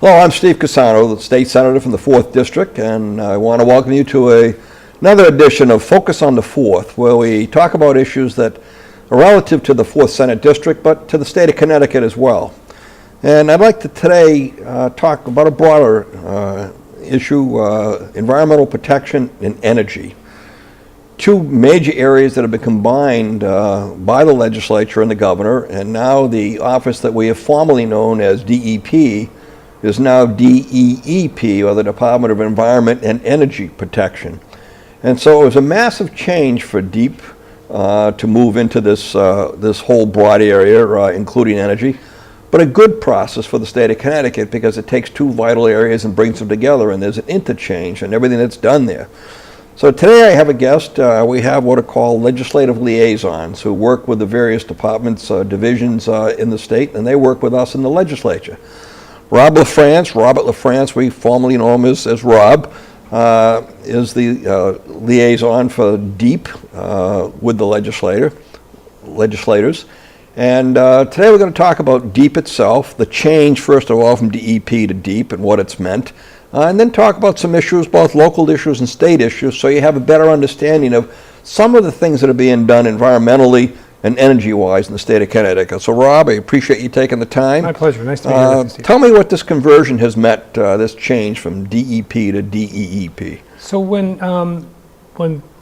Hello, I'm Steve Cassano, the State Senator from the 4th District, and I want to welcome you to another edition of Focus on the 4th, where we talk about issues that are relative to the 4th Senate District, but to the state of Connecticut as well. And I'd like to today talk about a broader issue, environmental protection and energy. Two major areas that have been combined by the legislature and the governor, and now the office that we have formerly known as DEP is now DEEP, or the Department of Environment and Energy Protection. And so it was a massive change for DEEP to move into this whole broad area, including energy, but a good process for the state of Connecticut because it takes two vital areas and brings them together, and there's an interchange and everything that's done there. So today I have a guest. We have what are called legislative liaisons who work with the various departments, divisions in the state, and they work with us in the legislature. Robert LaFrance, we formerly know him as Rob, is the liaison for DEEP with the legislators. And today we're going to talk about DEEP itself, the change, first of all, from DEP to DEEP and what it's meant, and then talk about some issues, both local issues and state issues, so you have a better understanding of some of the things that are being done environmentally and energy-wise in the state of Connecticut. So, Rob, I appreciate you taking the time. My pleasure. Nice to be here with you, Steve. Tell me what this conversion has meant, this change from DEP to DEEP. So when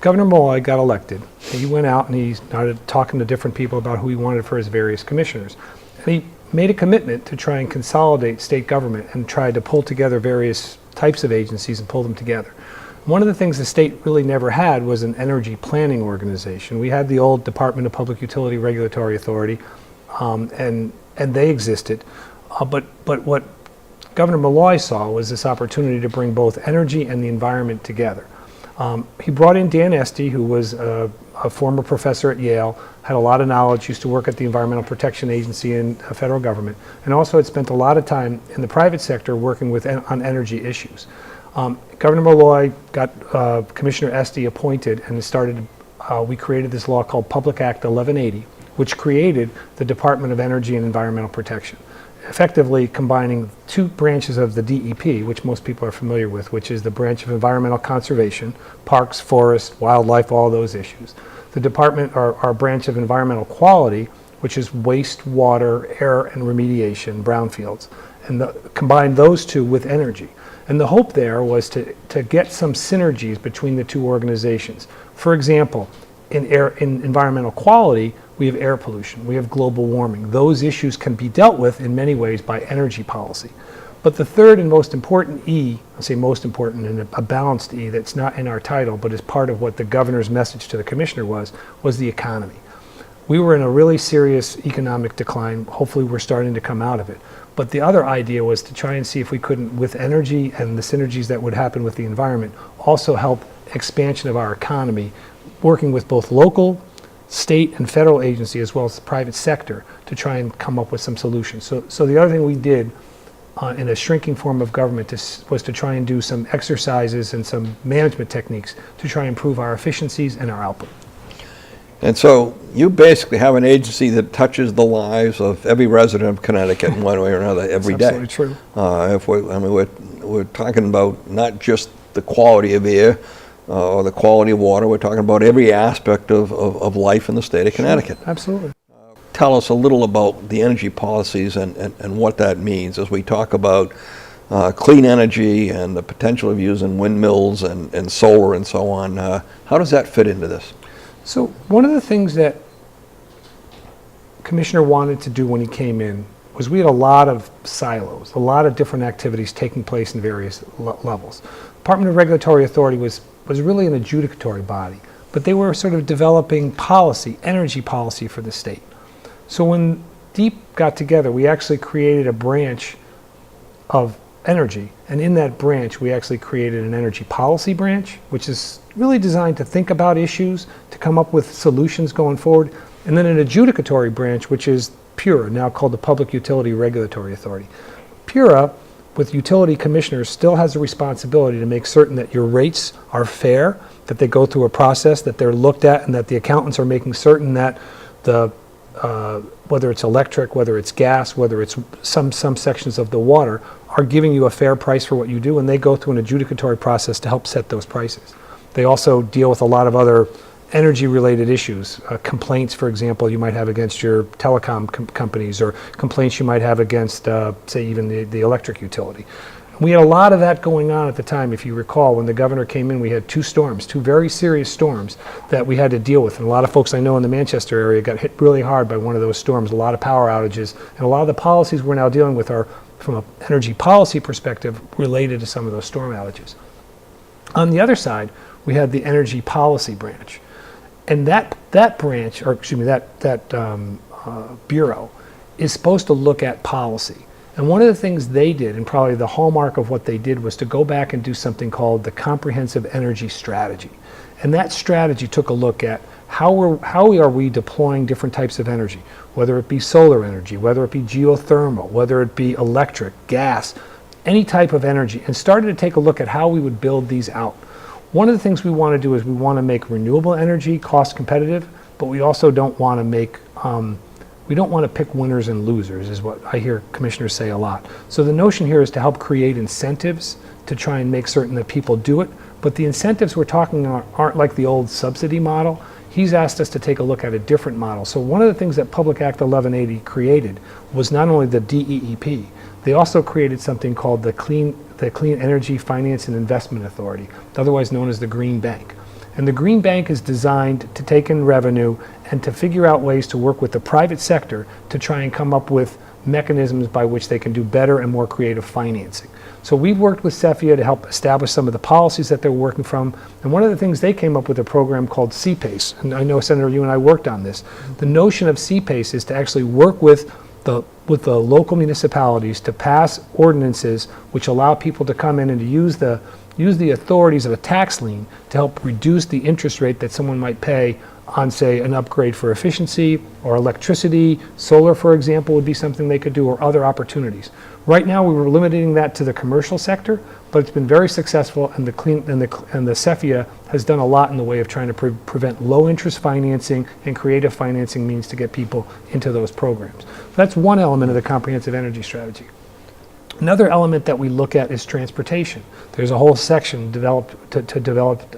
Governor Malloy got elected, he went out and he started talking to different people about who he wanted for his various commissioners. And he made a commitment to try and consolidate state government and try to pull together various types of agencies and pull them together. One of the things the state really never had was an energy planning organization. We had the old Department of Public Utility Regulatory Authority, and they existed. But what Governor Malloy saw was this opportunity to bring both energy and the environment together. He brought in Dan Esty, who was a former professor at Yale, had a lot of knowledge, used to work at the Environmental Protection Agency in the federal government, and also had spent a lot of time in the private sector working on energy issues. Governor Malloy got Commissioner Esty appointed, and we created this law called Public Act 1180, which created the Department of Energy and Environmental Protection, effectively combining two branches of the DEP, which most people are familiar with, which is the branch of environmental conservation, parks, forests, wildlife, all those issues. The department, our branch of environmental quality, which is wastewater, air and remediation, brownfields, and combine those two with energy. And the hope there was to get some synergies between the two organizations. For example, in environmental quality, we have air pollution, we have global warming. Those issues can be dealt with in many ways by energy policy. But the third and most important E, I'll say most important and a balanced E that's not in our title, but is part of what the governor's message to the commissioner was the economy. We were in a really serious economic decline. Hopefully we're starting to come out of it. But the other idea was to try and see if we couldn't, with energy and the synergies that would happen with the environment, also help expansion of our economy, working with both local, state, and federal agency, as well as the private sector, to try and come up with some solutions. So the other thing we did in a shrinking form of government was to try and do some exercises and some management techniques to try and improve our efficiencies and our output. And so you basically have an agency that touches the lives of every resident of Connecticut in one way or another every day. Absolutely true. We're talking about not just the quality of air or the quality of water. We're talking about every aspect of life in the state of Connecticut. Sure, absolutely. Tell us a little about the energy policies and what that means as we talk about clean energy and the potential of using windmills and solar and so on. How does that fit into this? So one of the things that Commissioner wanted to do when he came in was we had a lot of silos, a lot of different activities taking place in various levels. Department of Regulatory Authority was really an adjudicatory body, but they were sort of developing policy, energy policy for the state. So when DEEP got together, we actually created a branch of energy, and in that branch we actually created an energy policy branch, which is really designed to think about issues, to come up with solutions going forward, and then an adjudicatory branch, which is PURA, now called the Public Utility Regulatory Authority. PURA, with utility commissioners, still has a responsibility to make certain that your rates are fair, that they go through a process, that they're looked at, and that the accountants are making certain that the whether it's electric, whether it's gas, whether it's some sections of the water, are giving you a fair price for what you do, and they go through an adjudicatory process to help set those prices. They also deal with a lot of other energy-related issues, complaints, for example, you might have against your telecom companies, or complaints you might have against, say, even the electric utility. We had a lot of that going on at the time. If you recall, when the governor came in, we had two very serious storms that we had to deal with. And a lot of folks I know in the Manchester area got hit really hard by one of those storms, a lot of power outages. And a lot of the policies we're now dealing with are, from an energy policy perspective, related to some of those storm outages. On the other side, we had the energy policy branch. And that branch, or excuse me, that bureau is supposed to look at policy. And one of the things they did, and probably the hallmark of what they did, was to go back and do something called the Comprehensive Energy Strategy. And that strategy took a look at how are we deploying different types of energy, whether it be solar energy, whether it be geothermal, whether it be electric, gas, any type of energy, and started to take a look at how we would build these out. One of the things we want to do is we want to make renewable energy cost competitive, but we also don't want to make we don't want to pick winners and losers, is what I hear commissioners say a lot. So the notion here is to help create incentives to try and make certain that people do it, but the incentives we're talking about aren't like the old subsidy model. He's asked us to take a look at a different model. So one of the things that Public Act 1180 created was not only the DEEP, they also created something called the Clean Energy Finance and Investment Authority, otherwise known as the Green Bank. And the Green Bank is designed to take in revenue and to figure out ways to work with the private sector to try and come up with mechanisms by which they can do better and more creative financing. So we've worked with CEFIA to help establish some of the policies that they're working from. And one of the things they came up with a program called CPACE. And I know, Senator, you and I worked on this. The notion of CPACE is to actually work with the local municipalities to pass ordinances which allow people to come in and to use the authorities of a tax lien to help reduce the interest rate that someone might pay on, say, an upgrade for efficiency or electricity. Solar, for example, would be something they could do, or other opportunities. Right now, we were limiting that to the commercial sector, but it's been very successful, and the CEFIA has done a lot in the way of trying to prevent low-interest financing and creative financing means to get people into those programs. That's one element of the comprehensive energy strategy. Another element that we look at is transportation. There's a whole section developed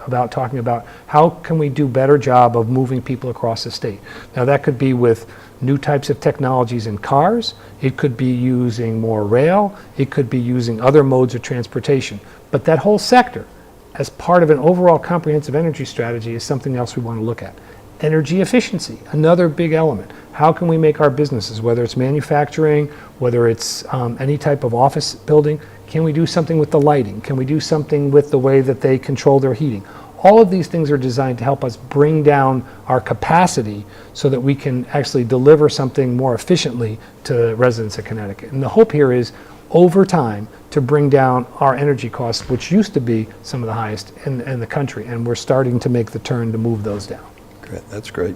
about talking about how can we do a better job of moving people across the state. Now that could be with new types of technologies in cars, it could be using more rail, it could be using other modes of transportation. But that whole sector, as part of an overall comprehensive energy strategy, is something else we want to look at. Energy efficiency, another big element. How can we make our businesses, whether it's manufacturing, whether it's any type of office building, can we do something with the lighting? Can we do something with the way that they control their heating? All of these things are designed to help us bring down our capacity so that we can actually deliver something more efficiently to residents of Connecticut. And the hope here is, over time, to bring down our energy costs, which used to be some of the highest in the country, and we're starting to make the turn to move those down. Great, that's great.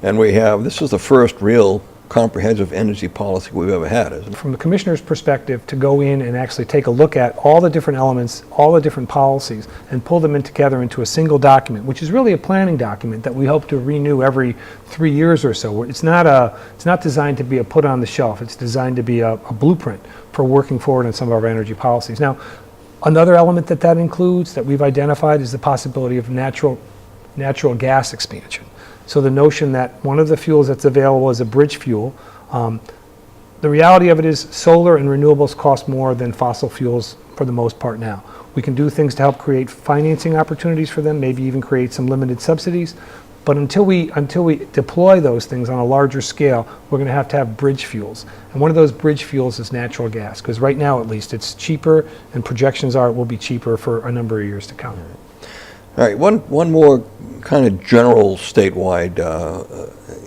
And this is the first real comprehensive energy policy we've ever had, isn't it? From the commissioner's perspective, to go in and actually take a look at all the different elements, all the different policies, and pull them together into a single document, which is really a planning document that we hope to renew every 3 years or so. It's not designed to be a put on the shelf. It's designed to be a blueprint for working forward on some of our energy policies. Now, another element that includes, that we've identified, is the possibility of natural gas expansion. So the notion that one of the fuels that's available is a bridge fuel. The reality of it is solar and renewables cost more than fossil fuels for the most part now. We can do things to help create financing opportunities for them, maybe even create some limited subsidies. But until we deploy those things on a larger scale, we're going to have bridge fuels. And one of those bridge fuels is natural gas, because right now at least it's cheaper, and projections are it will be cheaper for a number of years to come. All right, one more kind of general statewide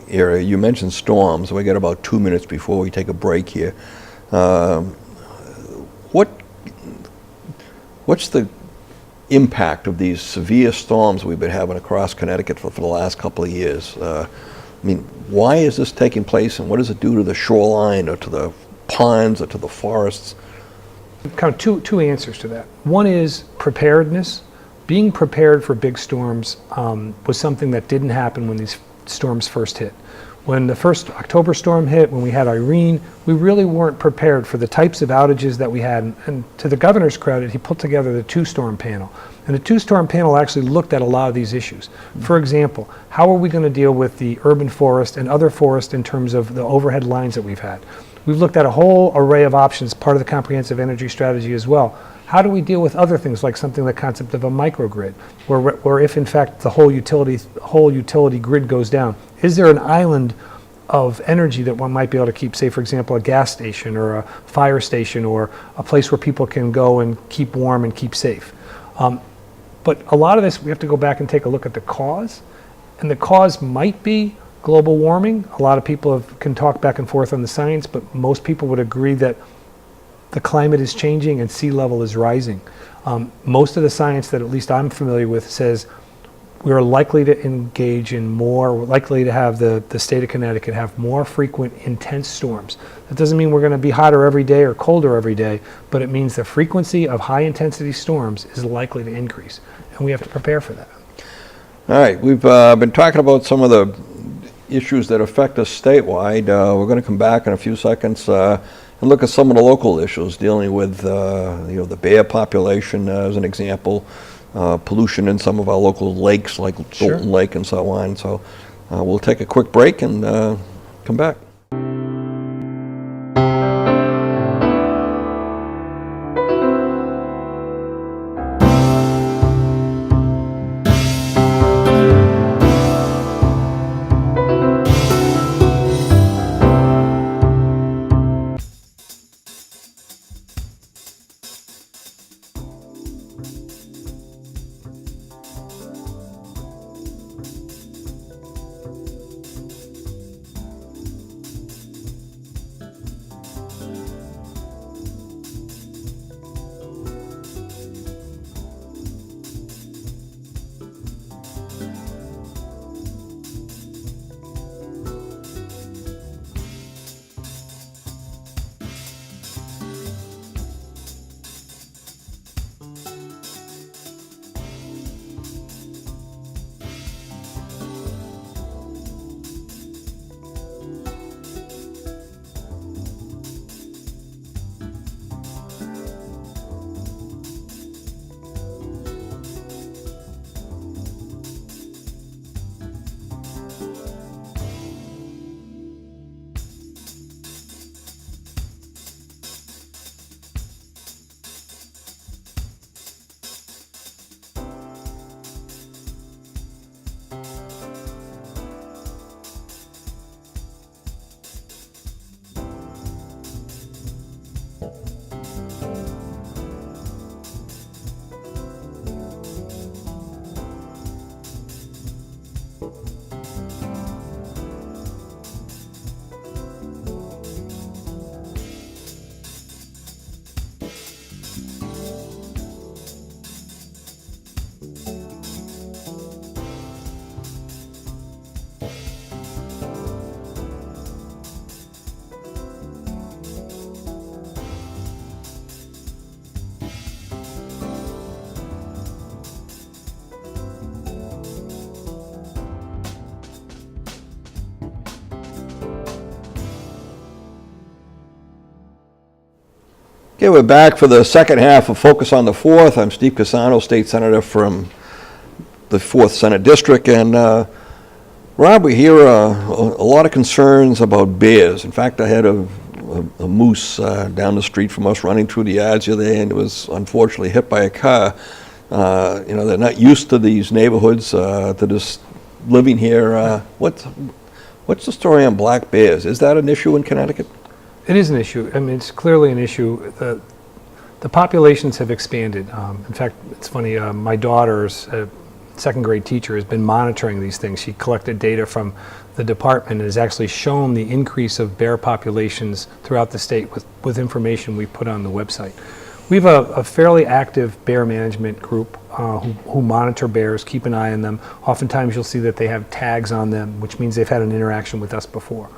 area. You mentioned storms. We got about 2 minutes before we take a break here. What's the impact of these severe storms we've been having across Connecticut for the last couple of years? I mean, why is this taking place, and what does it do to the shoreline or to the ponds or to the forests? Kind of two answers to that. One is preparedness. Being prepared for big storms was something that didn't happen when these storms first hit. When the first October storm hit, when we had Irene, we really weren't prepared for the types of outages that we had. And to the governor's credit, he put together the two-storm panel. And the two-storm panel actually looked at a lot of these issues. For example, how are we going to deal with the urban forest and other forest in terms of the overhead lines that we've had? We've looked at a whole array of options, part of the comprehensive energy strategy as well. How do we deal with other things like something like the concept of a microgrid, where if in fact the whole utility grid goes down, is there an island of energy that one might be able to keep, say for example a gas station or a fire station or a place where people can go and keep warm and keep safe? But a lot of this we have to go back and take a look at the cause, and the cause might be global warming. A lot of people can talk back and forth on the science, but most people would agree that the climate is changing and sea level is rising. Most of the science that at least I'm familiar with says we're likely to engage in more, we're likely to have the state of Connecticut have more frequent intense storms. That doesn't mean we're going to be hotter every day or colder every day, but it means the frequency of high intensity storms is likely to increase, and we have to prepare for that. All right, we've been talking about some of the issues that affect us statewide. We're going to come back in a few seconds and look at some of the local issues dealing with the bear population as an example, pollution in some of our local lakes like Bolton Lake and so on. So we'll take a quick break and come back. Okay, we're back for the second half of Focus on the 4th. I'm Steve Cassano, State Senator from the 4th Senate District. And Rob, we hear a lot of concerns about bears. In fact, I had a moose down the street from us running through the yards the other day, and it was unfortunately hit by a car. They're not used to these neighborhoods, to just living here. What's the story on black bears? Is that an issue in Connecticut? It is an issue. I mean, it's clearly an issue. The populations have expanded. In fact, it's funny, my daughter's second grade teacher has been monitoring these things. She collected data from the department and has actually shown the increase of bear populations throughout the state with information we put on the website. We have a fairly active bear management group who monitor bears, keep an eye on them. Oftentimes you'll see that they have tags on them, which means they've had an interaction with us before.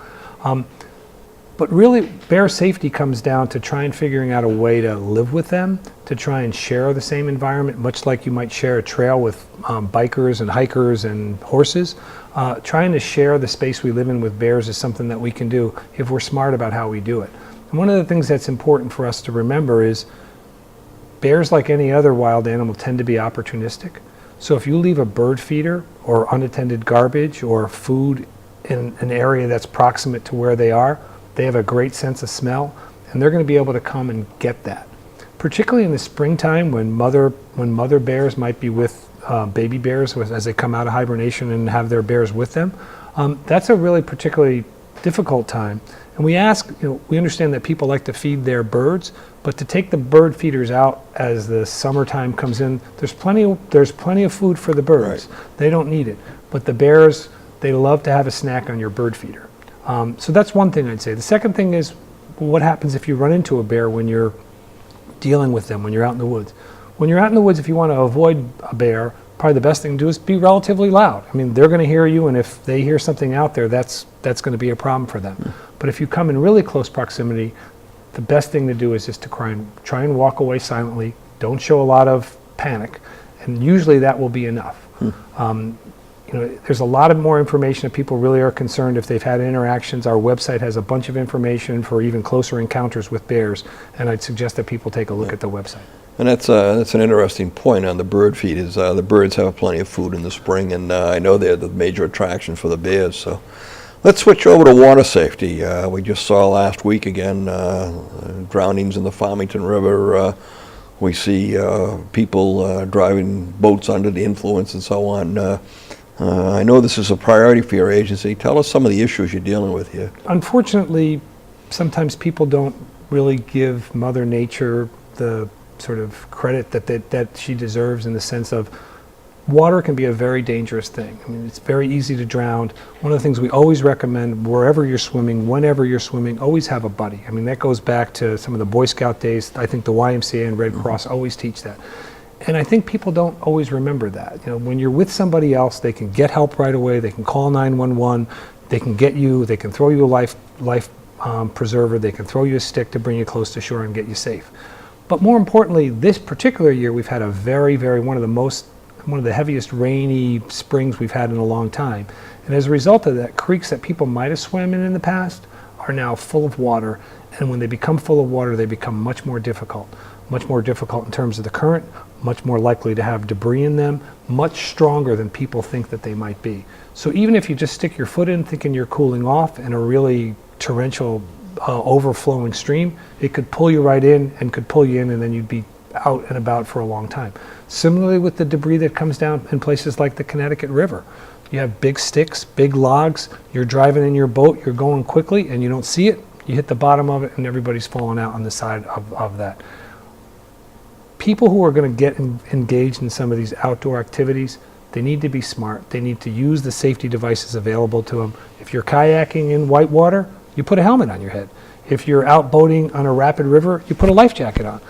But really, bear safety comes down to try and figuring out a way to live with them, to try and share the same environment, much like you might share a trail with bikers and hikers and horses. Trying to share the space we live in with bears is something that we can do if we're smart about how we do it. And one of the things that's important for us to remember is bears, like any other wild animal, tend to be opportunistic. So if you leave a bird feeder or unattended garbage or food in an area that's proximate to where they are, they have a great sense of smell, and they're going to be able to come and get that. Particularly in the springtime when mother bears might be with baby bears as they come out of hibernation and have their bears with them. That's a really particularly difficult time. And we understand that people like to feed their birds, but to take the bird feeders out as the summertime comes in, there's plenty of food for the birds. Right. They don't need it. But the bears, they love to have a snack on your bird feeder. So that's one thing I'd say. The second thing is, what happens if you run into a bear when you're dealing with them, when you're out in the woods? When you're out in the woods, if you want to avoid a bear, probably the best thing to do is be relatively loud. I mean, they're going to hear you, and if they hear something out there, that's going to be a problem for them. But if you come in really close proximity, the best thing to do is just to try and walk away silently. Don't show a lot of panic, and usually that will be enough. There's a lot of more information if people really are concerned if they've had interactions. Our website has a bunch of information for even closer encounters with bears, and I'd suggest that people take a look at the website. And that's an interesting point on the bird feed. Is the birds have plenty of food in the spring, and I know they're the major attraction for the bears. So let's switch over to water safety. We just saw last week again drownings in the Farmington River. We see people driving boats under the influence and so on. I know this is a priority for your agency. Tell us some of the issues you're dealing with here. Unfortunately, sometimes people don't really give Mother Nature the sort of credit that she deserves, in the sense of water can be a very dangerous thing. I mean, it's very easy to drown. One of the things we always recommend, wherever you're swimming, whenever you're swimming, always have a buddy. I mean, that goes back to some of the Boy Scout days. I think the YMCA and Red Cross always teach that. And I think people don't always remember that. When you're with somebody else, they can get help right away. They can call 911. They can get you. They can throw you a life preserver. They can throw you a stick to bring you close to shore and get you safe. But more importantly, this particular year, we've had a one of the heaviest rainy springs we've had in a long time. And as a result of that, creeks that people might have swam in the past are now full of water. And when they become full of water, they become much more difficult in terms of the current, much more likely to have debris in them, much stronger than people think that they might be. So even if you just stick your foot in thinking you're cooling off in a really torrential, overflowing stream, it could pull you right in and could pull you in, and then you'd be out and about for a long time. Similarly with the debris that comes down in places like the Connecticut River. You have big sticks, big logs, you're driving in your boat, you're going quickly and you don't see it, you hit the bottom of it and everybody's falling out on the side of that. People who are going to get engaged in some of these outdoor activities, they need to be smart. They need to use the safety devices available to them. If you're kayaking in whitewater, you put a helmet on your head. If you're out boating on a rapid river, you put a life jacket on.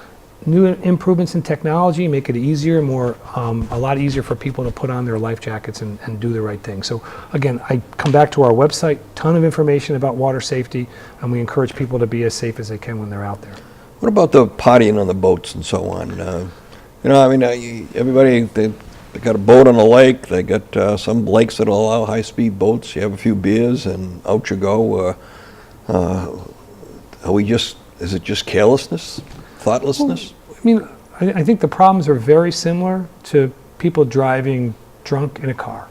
New improvements in technology make it easier, a lot easier for people to put on their life jackets and do the right thing. So again, I come back to our website, ton of information about water safety, and we encourage people to be as safe as they can when they're out there. What about the partying on the boats and so on? Everybody, they got a boat on the lake. They got some lakes that allow high-speed boats. You have a few beers and out you go. Is it just carelessness, thoughtlessness? Well, I think the problems are very similar to people driving drunk in a car.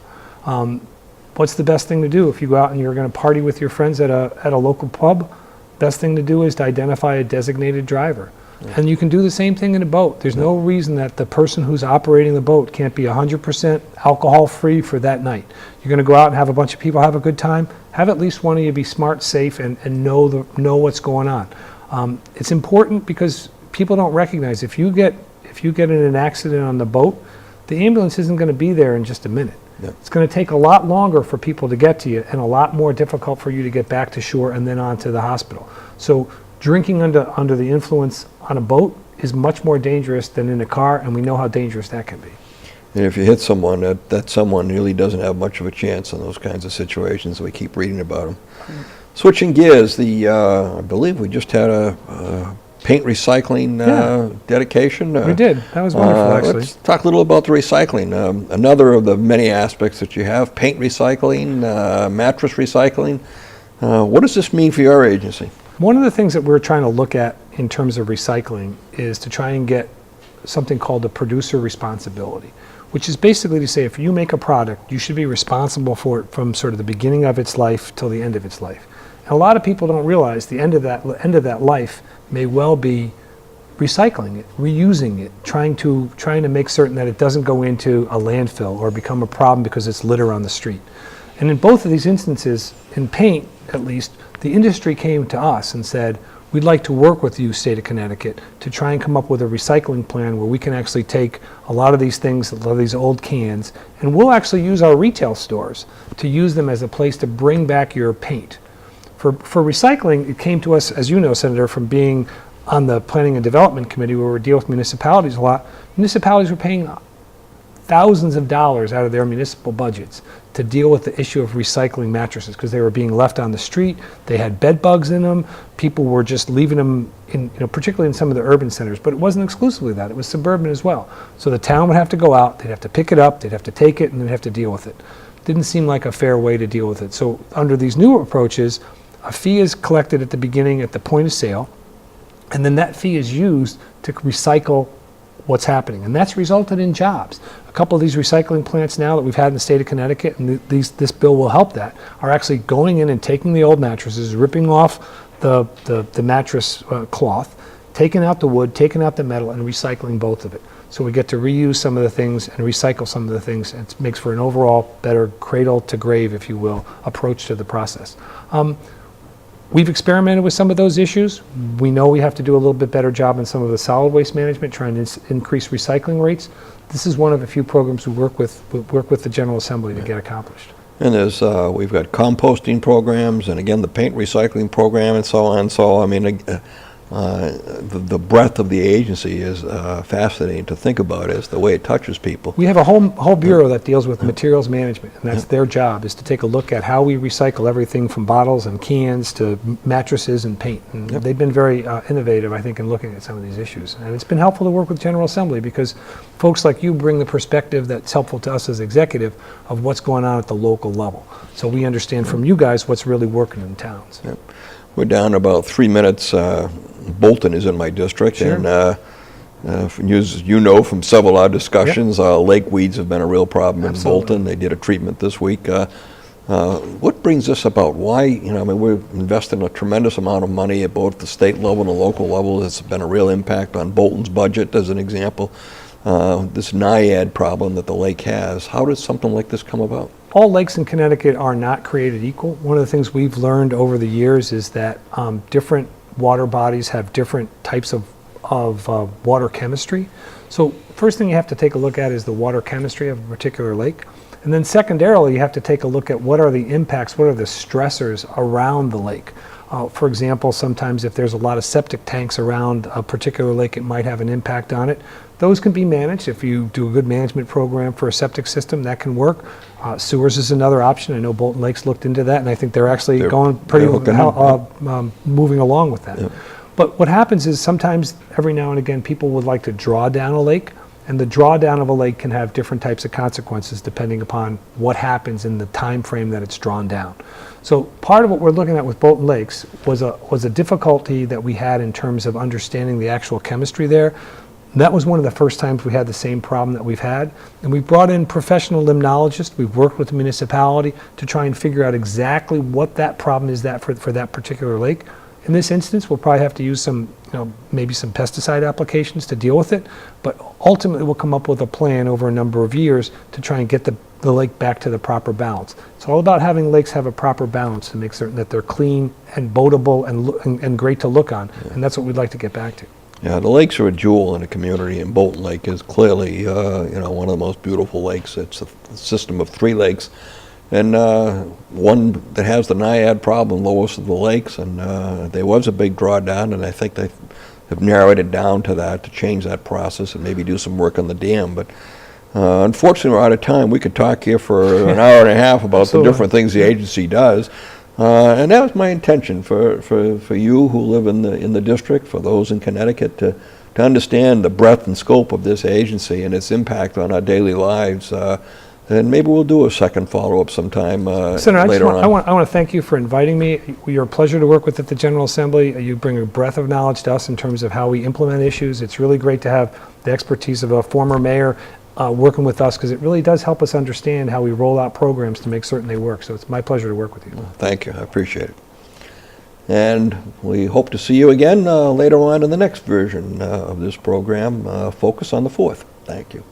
What's the best thing to do if you go out and you're going to party with your friends at a local pub? Best thing to do is to identify a designated driver. Yeah. And you can do the same thing in a boat. There's no reason that the person who's operating the boat can't be 100% alcohol-free for that night. You're going to go out and have a bunch of people have a good time. Have at least one of you be smart, safe, and know what's going on. It's important because people don't recognize if you get in an accident on the boat, the ambulance isn't going to be there in just a minute. Yeah. It's going to take a lot longer for people to get to you and a lot more difficult for you to get back to shore and then on to the hospital. So drinking under the influence on a boat is much more dangerous than in a car, and we know how dangerous that can be. And if you hit someone, that someone really doesn't have much of a chance in those kinds of situations. We keep reading about them. Switching gears, I believe we just had a paint recycling dedication. We did. That was wonderful, actually. Let's talk a little about the recycling. Another of the many aspects that you have, paint recycling, mattress recycling. What does this mean for your agency? One of the things that we're trying to look at in terms of recycling is to try and get something called a producer responsibility, which is basically to say if you make a product, you should be responsible for it from sort of the beginning of its life till the end of its life. And a lot of people don't realize the end of that life may well be recycling it, reusing it, trying to make certain that it doesn't go into a landfill or become a problem because it's litter on the street. And in both of these instances, in paint at least, the industry came to us and said, we'd like to work with you, State of Connecticut, to try and come up with a recycling plan where we can actually take a lot of these things, a lot of these old cans, and we'll actually use our retail stores to use them as a place to bring back your paint. For recycling, it came to us, as you know, Senator, from being on the Planning and Development Committee where we deal with municipalities a lot. Municipalities were paying thousands of dollars out of their municipal budgets to deal with the issue of recycling mattresses because they were being left on the street. They had bed bugs in them. People were just leaving them in, particularly in some of the urban centers, but it wasn't exclusively that. It was suburban as well. So the town would have to go out, they'd have to pick it up, they'd have to take it, and they'd have to deal with it. Didn't seem like a fair way to deal with it. So under these newer approaches, a fee is collected at the beginning at the point of sale, and then that fee is used to recycle what's happening. And that's resulted in jobs. A couple of these recycling plants now that we've had in the state of Connecticut, and this bill will help that, are actually going in and taking the old mattresses, ripping off the mattress cloth, taking out the wood, taking out the metal, and recycling both of it. So we get to reuse some of the things and recycle some of the things. It makes for an overall better cradle to grave, if you will, approach to the process. We've experimented with some of those issues. We know we have to do a little bit better job in some of the solid waste management, trying to increase recycling rates. This is one of a few programs we work with the General Assembly to get accomplished. And there's we've got composting programs, and again the paint recycling program, and so on. So I mean, the breadth of the agency is fascinating to think about as the way it touches people. We have a whole bureau that deals with materials management, and that's their job, is to take a look at how we recycle everything from bottles and cans to mattresses and paint. And they've been very innovative, I think, in looking at some of these issues. And it's been helpful to work with General Assembly because folks like you bring the perspective that's helpful to us as executive of what's going on at the local level. So we understand from you guys what's really working in towns. Yep. We're down about 3 minutes. Bolton is in my district, sure. And as you know from several of our discussions, lake weeds have been a real problem in Bolton. They did a treatment this week. What brings this about? Why, I mean, we're investing a tremendous amount of money at both the state level and the local level. It's been a real impact on Bolton's budget, as an example. This NIAID problem that the lake has, how does something like this come about? All lakes in Connecticut are not created equal. One of the things we've learned over the years is that different water bodies have different types of water chemistry. So first thing you have to take a look at is the water chemistry of a particular lake. And then secondarily, you have to take a look at what are the impacts, what are the stressors around the lake. For example, sometimes if there's a lot of septic tanks around a particular lake, it might have an impact on it. Those can be managed. If you do a good management program for a septic system, that can work. Sewers is another option. I know Bolton Lake's looked into that, and I think they're actually moving along with that. Yep. But what happens is sometimes, every now and again, people would like to draw down a lake, and the drawdown of a lake can have different types of consequences depending upon what happens in the time frame that it's drawn down. So part of what we're looking at with Bolton Lakes was a difficulty that we had in terms of understanding the actual chemistry there. That was one of the first times we had the same problem that we've had. And we brought in professional limnologists. We've worked with the municipality to try and figure out exactly what that problem is for that particular lake. In this instance, we'll probably have to use some, maybe some pesticide applications to deal with it. But ultimately, we'll come up with a plan over a number of years to try and get the lake back to the proper balance. It's all about having lakes have a proper balance to make certain that they're clean and boatable and great to look on. Yeah. And that's what we'd like to get back to. Yeah, the lakes are a jewel in the community, and Bolton Lake is clearly, one of the most beautiful lakes. It's a system of 3 lakes, and one that has the NIAID problem, lowest of the lakes, and there was a big drawdown, and I think they have narrowed it down to that, to change that process and maybe do some work on the dam. But Unfortunately, we're out of time. We could talk here for an hour and a half about the Absolutely. different things the agency does. And that was my intention for you who live in the district, for those in Connecticut, to understand the breadth and scope of this agency and its impact on our daily lives. And maybe we'll do a second follow-up sometime Senator, later on. I want to thank you for inviting me. You're a pleasure to work with at the General Assembly. You bring a breadth of knowledge to us in terms of how we implement issues. It's really great to have the expertise of a former mayor working with us, because it really does help us understand how we roll out programs to make certain they work. So it's my pleasure to work with you. Thank you. I appreciate it. And we hope to see you again later on in the next version of this program, Focus on the Fourth. Thank you.